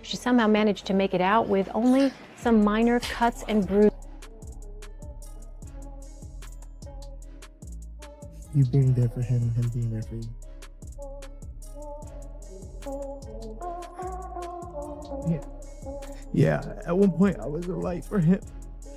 She somehow managed to make it out with only some minor cuts and bruises. You being there for him and him being there for you. Yeah, at one point I was a light for him.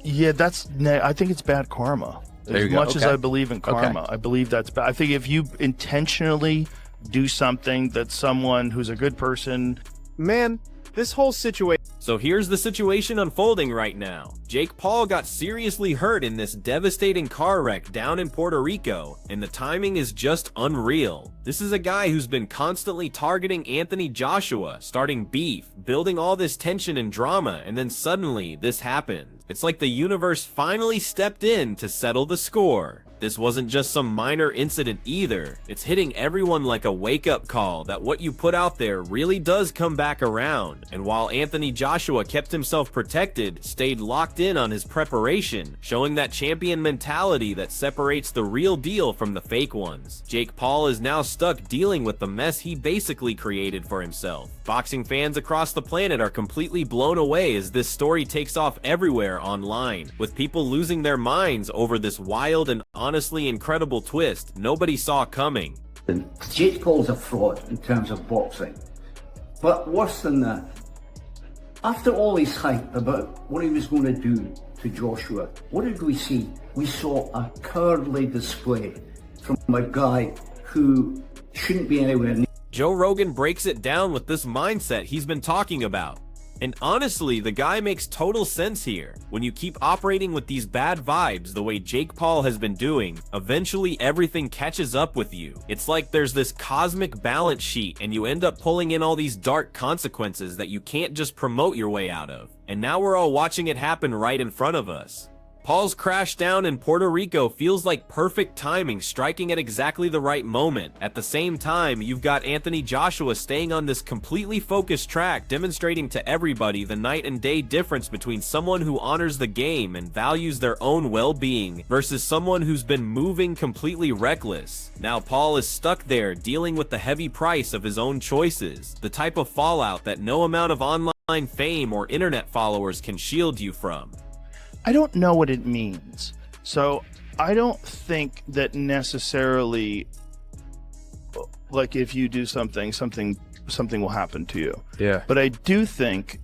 Yeah, I think it's bad karma. As much as I believe in karma, I believe that's bad. I think if you intentionally do something that someone who's a good person... Man, this whole situation... So here's the situation unfolding right now. Jake Paul got seriously hurt in this devastating car wreck down in Puerto Rico, and the timing is just unreal. This is a guy who's been constantly targeting Anthony Joshua, starting beef, building all this tension and drama, and then suddenly this happened. It's like the universe finally stepped in to settle the score. This wasn't just some minor incident either. It's hitting everyone like a wake-up call that what you put out there really does come back around. And while Anthony Joshua kept himself protected, stayed locked in on his preparation, showing that champion mentality that separates the real deal from the fake ones. Jake Paul is now stuck dealing with the mess he basically created for himself. Boxing fans across the planet are completely blown away as this story takes off everywhere online, with people losing their minds over this wild and honestly incredible twist nobody saw coming. Jake Paul's a fraud in terms of boxing. But worse than that, after all his hype about what he was going to do to Joshua, what did we see? We saw a cowardly display from a guy who shouldn't be anywhere near. Joe Rogan breaks it down with this mindset he's been talking about. And honestly, the guy makes total sense here. When you keep operating with these bad vibes the way Jake Paul has been doing, eventually everything catches up with you. It's like there's this cosmic balance sheet and you end up pulling in all these dark consequences that you can't just promote your way out of. And now we're all watching it happen right in front of us. Paul's crash down in Puerto Rico feels like perfect timing, striking at exactly the right moment. At the same time, you've got Anthony Joshua staying on this completely focused track, demonstrating to everybody the night and day difference between someone who honors the game and values their own well-being versus someone who's been moving completely reckless. Now Paul is stuck there dealing with the heavy price of his own choices, the type of fallout that no amount of online fame or internet followers can shield you from. I don't know what it means. So I don't think that necessarily, like, if you do something will happen to you. Yeah. But I do think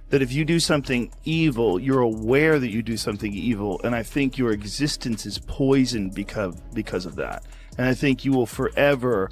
that if you do something evil, you're aware that you do something evil, and I think your existence is poisoned because of that. And I think you will forever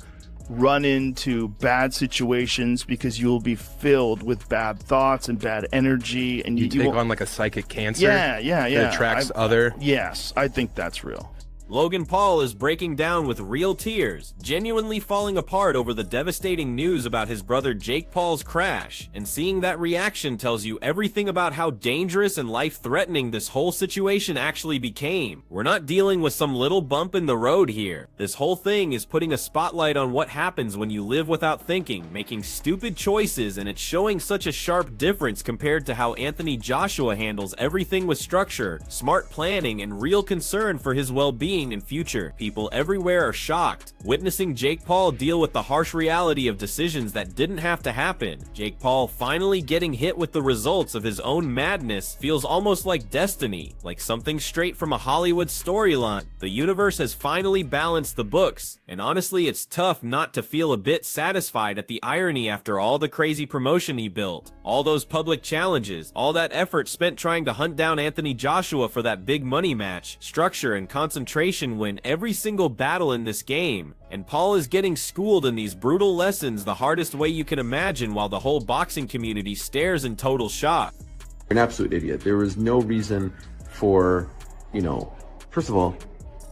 run into bad situations because you will be filled with bad thoughts and bad energy, and you take on like a psychic cancer. Yeah. That attracts other. Yes, I think that's real. Logan Paul is breaking down with real tears, genuinely falling apart over the devastating news about his brother Jake Paul's crash, and seeing that reaction tells you everything about how dangerous and life-threatening this whole situation actually became. We're not dealing with some little bump in the road here. This whole thing is putting a spotlight on what happens when you live without thinking, making stupid choices, and it's showing such a sharp difference compared to how Anthony Joshua handles everything with structure, smart planning, and real concern for his well-being in future. People everywhere are shocked, witnessing Jake Paul deal with the harsh reality of decisions that didn't have to happen. Jake Paul finally getting hit with the results of his own madness feels almost like destiny, like something straight from a Hollywood storyline. The universe has finally balanced the books, and honestly, it's tough not to feel a bit satisfied at the irony after all the crazy promotion he built, all those public challenges, all that effort spent trying to hunt down Anthony Joshua for that big money match, structure and concentration win every single battle in this game, and Paul is getting schooled in these brutal lessons the hardest way you can imagine while the whole boxing community stares in total shock. An absolute idiot. There was no reason for, first of all,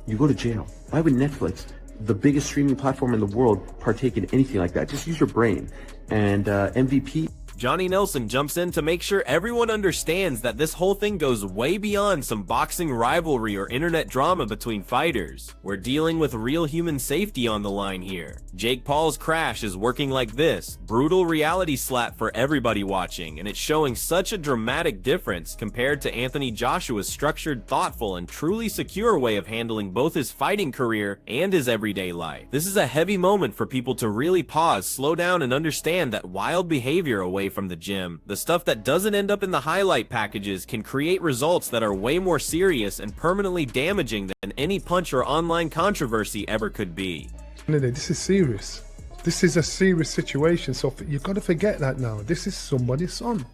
you go to jail. Why would Netflix, the biggest streaming platform in the world, partake in anything like that? Just use your brain. And MVP. Johnny Nelson jumps in to make sure everyone understands that this whole thing goes way beyond some boxing rivalry or internet drama between fighters. We're dealing with real human safety on the line here. Jake Paul's crash is working like this, brutal reality slap for everybody watching, and it's showing such a dramatic difference compared to Anthony Joshua's structured, thoughtful, and truly secure way of handling both his fighting career and his everyday life. This is a heavy moment for people to really pause, slow down, and understand that wild behavior away from the gym. The stuff that doesn't end up in the highlight packages can create results that are way more serious and permanently damaging than any punch or online controversy ever could be. This is serious. This is a serious situation, so you've got to forget that now. This is somebody's son.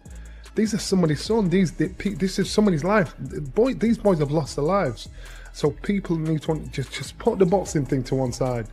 These are somebody's son. This is somebody's life. These boys have lost their lives. So people need to just put the boxing thing to one side.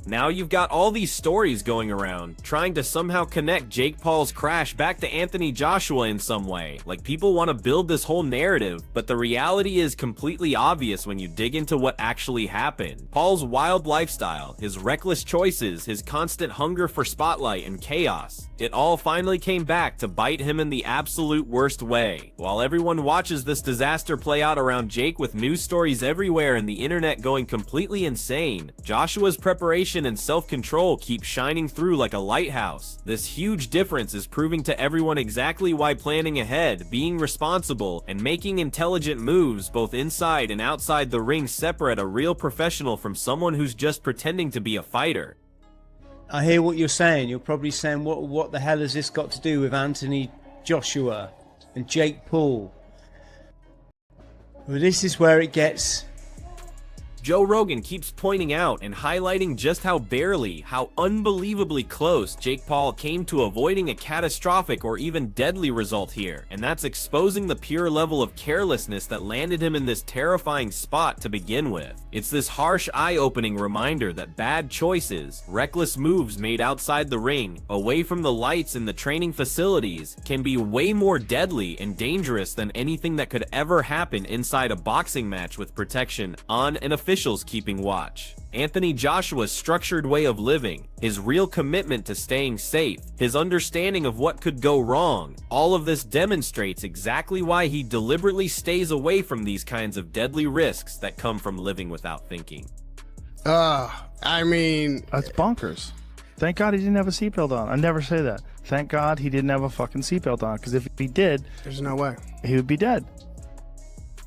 Now you've got all these stories going around, trying to somehow connect Jake Paul's crash back to Anthony Joshua in some way. Like, people want to build this whole narrative, but the reality is completely obvious when you dig into what actually happened. Paul's wild lifestyle, his reckless choices, his constant hunger for spotlight and chaos, it all finally came back to bite him in the absolute worst way. While everyone watches this disaster play out around Jake with news stories everywhere and the internet going completely insane, Joshua's preparation and self-control keep shining through like a lighthouse. This huge difference is proving to everyone exactly why planning ahead, being responsible, and making intelligent moves both inside and outside the ring separate a real professional from someone who's just pretending to be a fighter. I hear what you're saying. You're probably saying, what the hell has this got to do with Anthony Joshua and Jake Paul? Well, this is where it gets... Joe Rogan keeps pointing out and highlighting just how barely, how unbelievably close Jake Paul came to avoiding a catastrophic or even deadly result here, and that's exposing the pure level of carelessness that landed him in this terrifying spot to begin with. It's this harsh, eye-opening reminder that bad choices, reckless moves made outside the ring, away from the lights in the training facilities, can be way more deadly and dangerous than anything that could ever happen inside a boxing match with protection on and officials keeping watch. Anthony Joshua's structured way of living, his real commitment to staying safe, his understanding of what could go wrong, all of this demonstrates exactly why he deliberately stays away from these kinds of deadly risks that come from living without thinking. I mean... That's bonkers. Thank God he didn't have a seatbelt on. I never say that. Thank God he didn't have a fucking seatbelt on, because if he did... There's no way. He would be dead.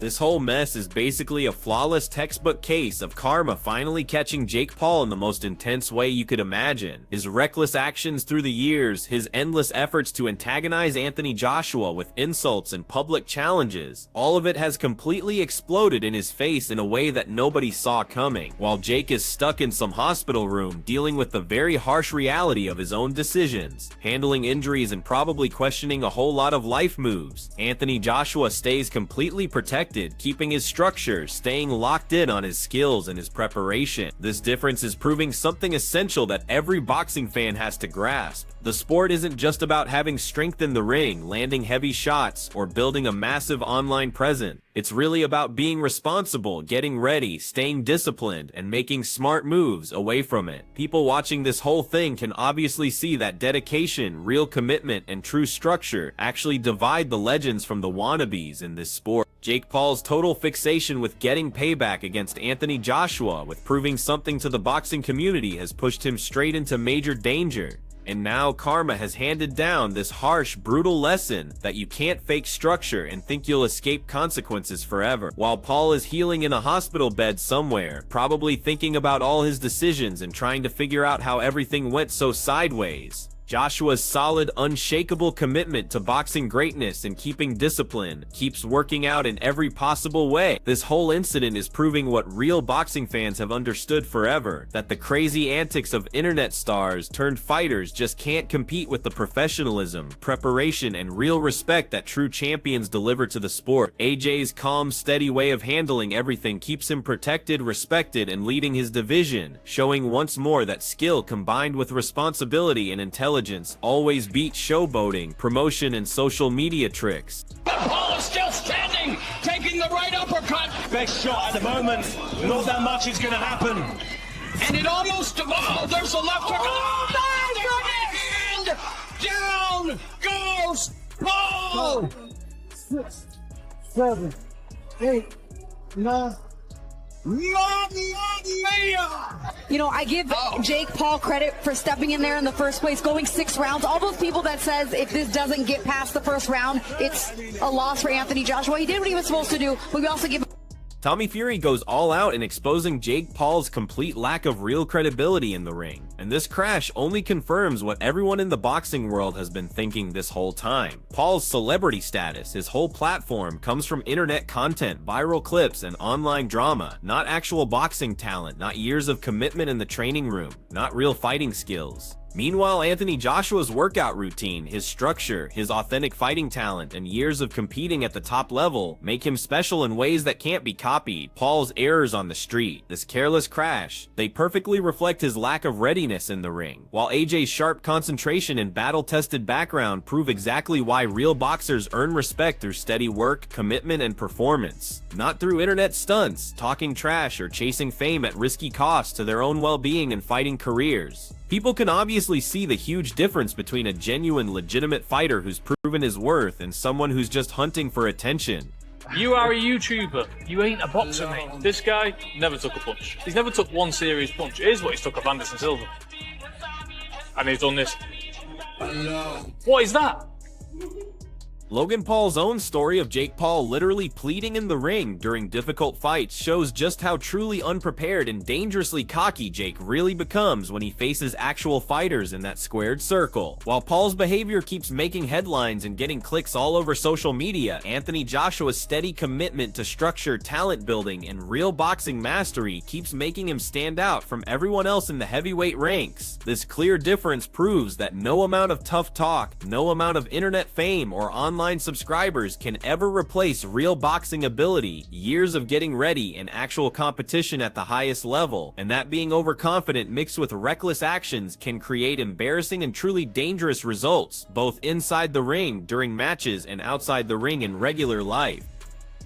This whole mess is basically a flawless textbook case of karma finally catching Jake Paul in the most intense way you could imagine. His reckless actions through the years, his endless efforts to antagonize Anthony Joshua with insults and public challenges, all of it has completely exploded in his face in a way that nobody saw coming, while Jake is stuck in some hospital room dealing with the very harsh reality of his own decisions, handling injuries and probably questioning a whole lot of life moves. Anthony Joshua stays completely protected, keeping his structure, staying locked in on his skills and his preparation. This difference is proving something essential that every boxing fan has to grasp. The sport isn't just about having strength in the ring, landing heavy shots, or building a massive online presence. It's really about being responsible, getting ready, staying disciplined, and making smart moves away from it. People watching this whole thing can obviously see that dedication, real commitment, and true structure actually divide the legends from the wannabes in this sport. Jake Paul's total fixation with getting payback against Anthony Joshua, with proving something to the boxing community, has pushed him straight into major danger. And now karma has handed down this harsh, brutal lesson that you can't fake structure and think you'll escape consequences forever. While Paul is healing in a hospital bed somewhere, probably thinking about all his decisions and trying to figure out how everything went so sideways, Joshua's solid, unshakable commitment to boxing greatness and keeping discipline keeps working out in every possible way. This whole incident is proving what real boxing fans have understood forever, that the crazy antics of internet stars turned fighters just can't compete with the professionalism, preparation, and real respect that true champions deliver to the sport. AJ's calm, steady way of handling everything keeps him protected, respected, and leading his division, showing once more that skill combined with responsibility and intelligence always beats showboating, promotion, and social media tricks. But Paul is still standing, taking the right uppercut. Best shot at the moment. Not that much is going to happen. And it almost, oh, there's a left hook. Oh, my God! Down goes Paul! 6, 7, 8, 9. You know, I give Jake Paul credit for stepping in there in the first place, going 6 rounds. All those people that says if this doesn't get past the first round, it's a loss for Anthony Joshua. He did what he was supposed to do, but we also give Tommy Fury goes all out in exposing Jake Paul's complete lack of real credibility in the ring, and this crash only confirms what everyone in the boxing world has been thinking this whole time. Paul's celebrity status, his whole platform, comes from internet content, viral clips, and online drama, not actual boxing talent, not years of commitment in the training room, not real fighting skills. Meanwhile, Anthony Joshua's workout routine, his structure, his authentic fighting talent, and years of competing at the top level make him special in ways that can't be copied. Paul's errors on the street, this careless crash, they perfectly reflect his lack of readiness in the ring, while AJ's sharp concentration and battle-tested background prove exactly why real boxers earn respect through steady work, commitment, and performance, not through internet stunts, talking trash, or chasing fame at risky costs to their own well-being and fighting careers. People can obviously see the huge difference between a genuine, legitimate fighter who's proven his worth and someone who's just hunting for attention. You are a YouTuber. You ain't a boxer, mate. This guy never took a punch. He's never took one serious punch. Here's what he's took of Anderson Silva. And he's done this. What is that? Logan Paul's own story of Jake Paul literally pleading in the ring during difficult fights shows just how truly unprepared and dangerously cocky Jake really becomes when he faces actual fighters in that squared circle. While Paul's behavior keeps making headlines and getting clicks all over social media, Anthony Joshua's steady commitment to structure, talent building, and real boxing mastery keeps making him stand out from everyone else in the heavyweight ranks. This clear difference proves that no amount of tough talk, no amount of internet fame or online subscribers can ever replace real boxing ability, years of getting ready, and actual competition at the highest level, and that being overconfident mixed with reckless actions can create embarrassing and truly dangerous results, both inside the ring, during matches, and outside the ring in regular life.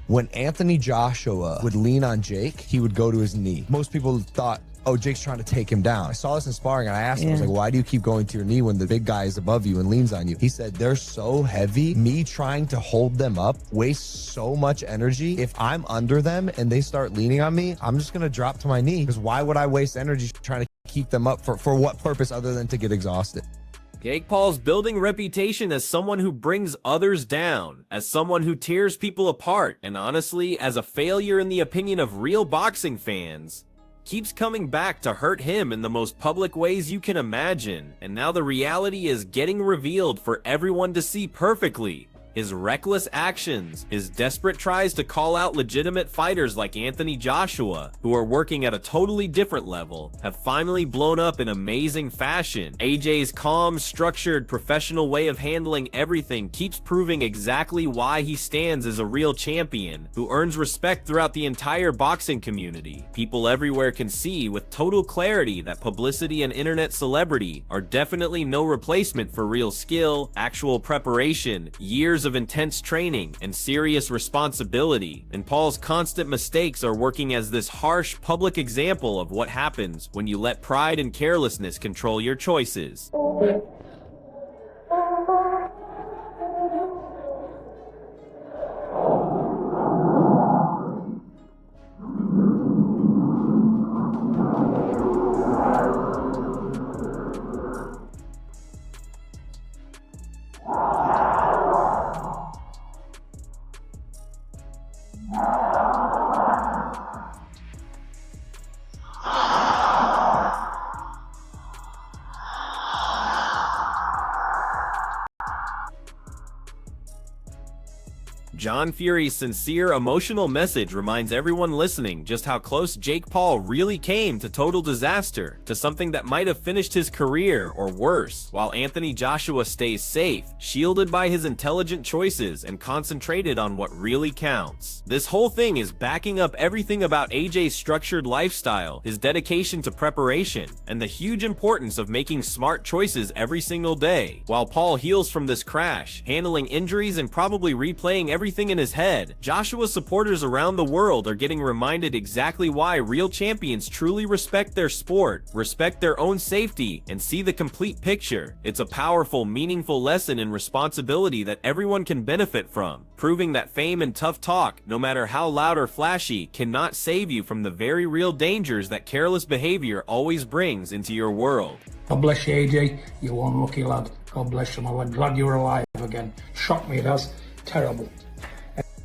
When Anthony Joshua would lean on Jake, he would go to his knee. Most people thought, oh, Jake's trying to take him down. I saw this in sparring and I asked him, I was like, why do you keep going to your knee when the big guy is above you and leans on you? He said, they're so heavy. Me trying to hold them up wastes so much energy. If I'm under them and they start leaning on me, I'm just going to drop to my knee, because why would I waste energy trying to keep them up for what purpose other than to get exhausted? Jake Paul's building reputation as someone who brings others down, as someone who tears people apart, and honestly, as a failure in the opinion of real boxing fans, keeps coming back to hurt him in the most public ways you can imagine, and now the reality is getting revealed for everyone to see perfectly. His reckless actions, his desperate tries to call out legitimate fighters like Anthony Joshua, who are working at a totally different level, have finally blown up in amazing fashion. AJ's calm, structured, professional way of handling everything keeps proving exactly why he stands as a real champion, who earns respect throughout the entire boxing community. People everywhere can see with total clarity that publicity and internet celebrity are definitely no replacement for real skill, actual preparation, years of intense training, and serious responsibility, and Paul's constant mistakes are working as this harsh public example of what happens when you let pride and carelessness control your choices. John Fury's sincere, emotional message reminds everyone listening just how close Jake Paul really came to total disaster, to something that might have finished his career or worse, while Anthony Joshua stays safe, shielded by his intelligent choices and concentrated on what really counts. This whole thing is backing up everything about AJ's structured lifestyle, his dedication to preparation, and the huge importance of making smart choices every single day. While Paul heals from this crash, handling injuries and probably replaying everything in his head, Joshua's supporters around the world are getting reminded exactly why real champions truly respect their sport, respect their own safety, and see the complete picture. It's a powerful, meaningful lesson in responsibility that everyone can benefit from, proving that fame and tough talk, no matter how loud or flashy, cannot save you from the very real dangers that careless behavior always brings into your world. God bless you, AJ. You're one lucky lad. God bless you, my lad. Glad you're alive again. Shocked me, it has. Terrible.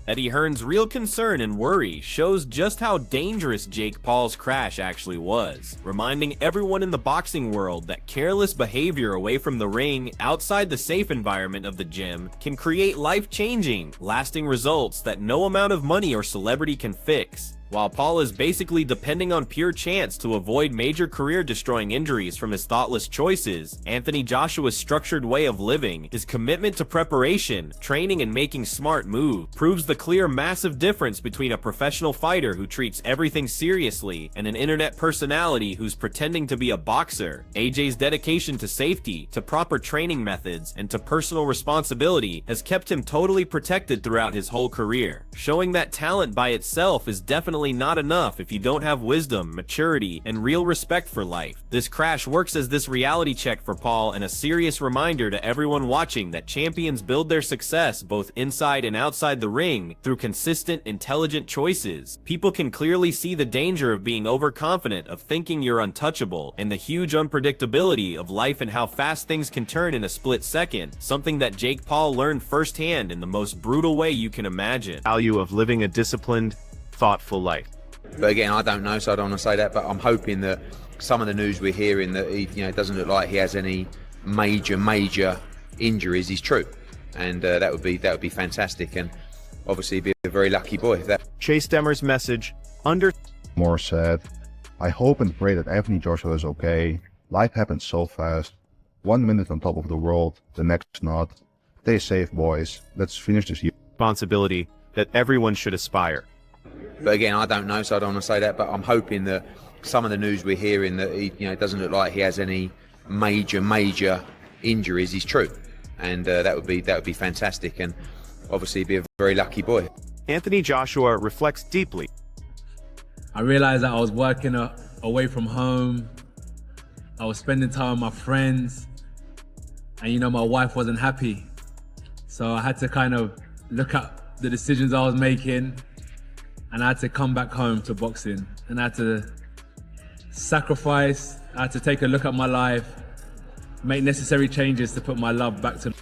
Eddie Hearn's real concern and worry shows just how dangerous Jake Paul's crash actually was, reminding everyone in the boxing world that careless behavior away from the ring, outside the safe environment of the gym, can create life-changing, lasting results that no amount of money or celebrity can fix. While Paul is basically depending on pure chance to avoid major career-destroying injuries from his thoughtless choices, Anthony Joshua's structured way of living, his commitment to preparation, training, and making smart moves, proves the clear massive difference between a professional fighter who treats everything seriously and an internet personality who's pretending to be a boxer. AJ's dedication to safety, to proper training methods, and to personal responsibility has kept him totally protected throughout his whole career, showing that talent by itself is definitely not enough if you don't have wisdom, maturity, and real respect for life. This crash works as this reality check for Paul and a serious reminder to everyone watching that champions build their success both inside and outside the ring through consistent, intelligent choices. People can clearly see the danger of being overconfident, of thinking you're untouchable, and the huge unpredictability of life and how fast things can turn in a split second, something that Jake Paul learned firsthand in the most brutal way you can imagine. Value of living a disciplined, thoughtful life. But again, I don't know, so I don't want to say that, but I'm hoping that some of the news we're hearing that he, it doesn't look like he has any major injuries is true, and that would be fantastic, and obviously be a very lucky boy. Chase Demmer's message More said, I hope and pray that Anthony Joshua is okay. Life happens so fast. 1 minute on top of the world, the next not. Stay safe, boys. Let's finish this year. responsibility that everyone should aspire. But again, I don't know, so I don't want to say that, but I'm hoping that some of the news we're hearing that he, it doesn't look like he has any major injuries is true, and that would be fantastic, and obviously be a very lucky boy. Anthony Joshua reflects deeply. I realized that I was working away from home. I was spending time with my friends, and my wife wasn't happy. So I had to kind of look at the decisions I was making, and I had to come back home to boxing, and I had to sacrifice, I had to take a look at my life, make necessary changes to put my love back to the